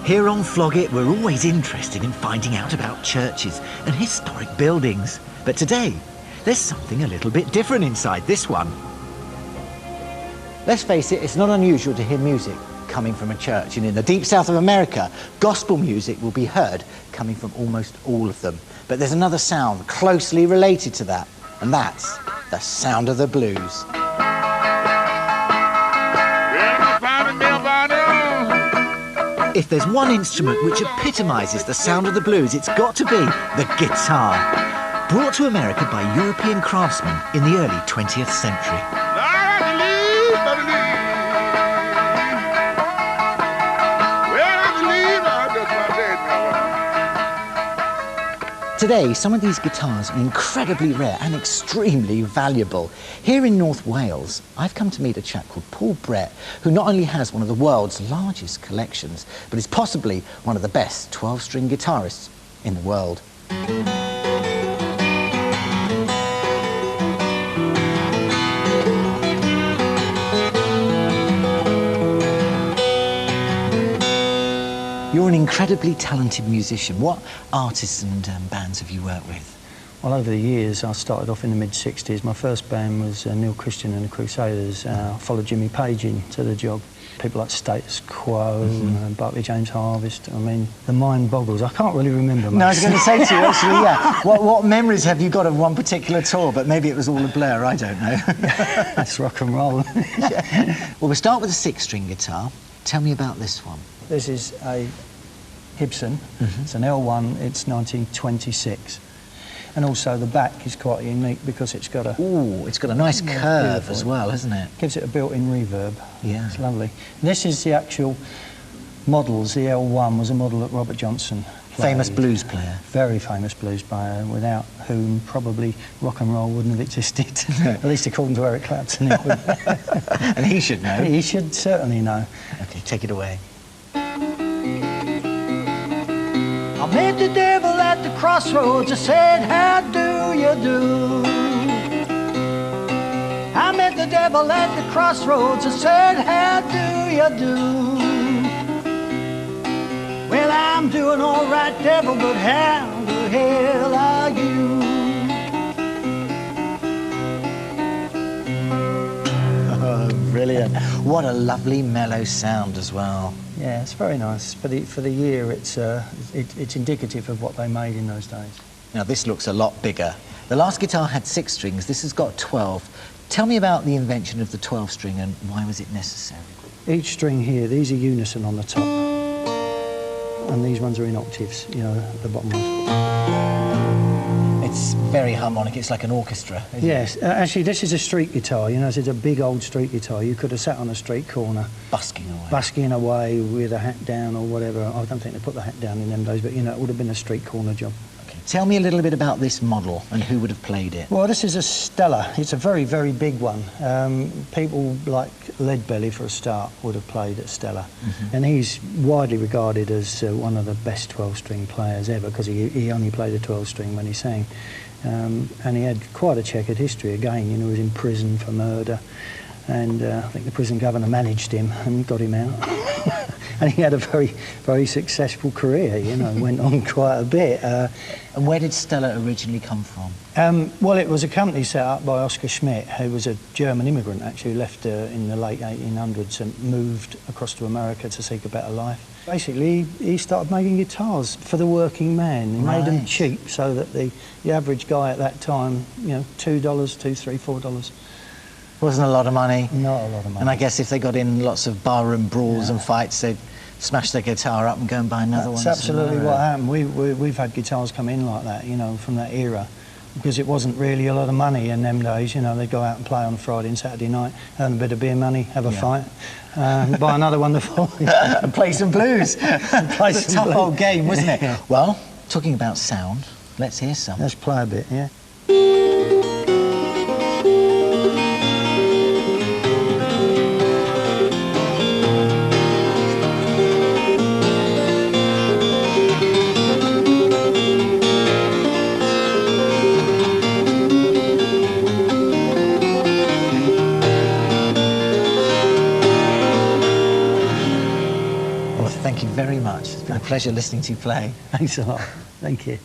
Here on Flog It, we're always interested in finding out about churches and historic buildings. But today, there's something a little bit different inside this one. Let's face it, it's not unusual to hear music coming from a church. And in the deep south of America, gospel music will be heard coming from almost all of them. But there's another sound closely related to that, and that's the sound of the blues. If there's one instrument which epitomises the sound of the blues, it's got to be the guitar. Brought to America by European craftsmen in the early 20th century. Today, some of these guitars are incredibly rare and extremely valuable. Here in North Wales, I've come to meet a chap called Paul Brett, who not only has one of the world's largest collections, but is possibly one of the best 12-string guitarists in the world. You're an incredibly talented musician. What artists and bands have you worked with? Well, over the years, I started off in the mid-60s. My first band was Neil Christian and the Crusaders. I followed Jimmy Page into the job. People like Status Quo, Barclay James Harvest. I mean, the mind boggles. I can't really remember much. No, I was going to say to you, actually, yeah. What memories have you got of one particular tour? But maybe it was all a blur, I don't know. That's rock and roll. Yeah. Well, we'll start with a 6-string guitar. Tell me about this one. This is a Gibson. It's an L1, it's 1926. And also the back is quite unique because it's got a... Ooh, it's got a nice curve as well, hasn't it? Gives it a built-in reverb. Yeah. It's lovely. This is the actual models. The L1 was a model that Robert Johnson played. Famous blues player. Very famous blues player, without whom probably rock and roll wouldn't have existed. At least according to Eric Clapton. It would. And he should know. He should certainly know. Okay, take it away. I met the devil at the crossroads. I said, how do you do? I met the devil at the crossroads. I said, how do you do? Well, I'm doing all right, devil, but how the hell are you? Oh, brilliant. What a lovely mellow sound as well. Yeah, it's very nice. For the year, it's indicative of what they made in those days. Now, this looks a lot bigger. The last guitar had 6 strings. This has got 12. Tell me about the invention of the 12-string and why was it necessary? Each string here, these are unison on the top. And these ones are in octaves, you know, at the bottom ones. It's very harmonic. It's like an orchestra. Yes, actually, this is a street guitar. You know, it's a big old street guitar. You could have sat on a street corner, busking away with a hat down or whatever. I don't think they put the hat down in them days, but you know, it would have been a street corner job. Okay. Tell me a little bit about this model and who would have played it. Well, this is a Stella. It's a very, very big one. People like Leadbelly, for a start, would have played at Stella. And he's widely regarded as one of the best 12-string players ever because he only played a 12-string when he sang. And he had quite a checkered history again. You know, he was in prison for murder. And I think the prison governor managed him and got him out. And he had a very, very successful career, you know, went on quite a bit. And where did Stella originally come from? Well, it was a company set up by Oscar Schmidt, who was a German immigrant, actually, who left in the late 1800s and moved across to America to seek a better life. Basically, he started making guitars for the working man. He made them cheap so that the average guy at that time, you know, $2, $2, $3, $4. Wasn't a lot of money. Not a lot of money. And I guess if they got in lots of barroom brawls and fights, they'd smash their guitar up and go and buy another one. That's absolutely what happened. We've had guitars come in like that, you know, from that era, because it wasn't really a lot of money in them days. You know, they'd go out and play on Friday and Saturday night, earn a bit of beer money, have a fight, buy another one the following and play some blues. It's a tough old game, wasn't it? Yeah. Well, talking about sound, let's hear some. Let's play a bit, yeah. Well, thank you very much. It's been a pleasure listening to you play. Thanks a lot. Thank you.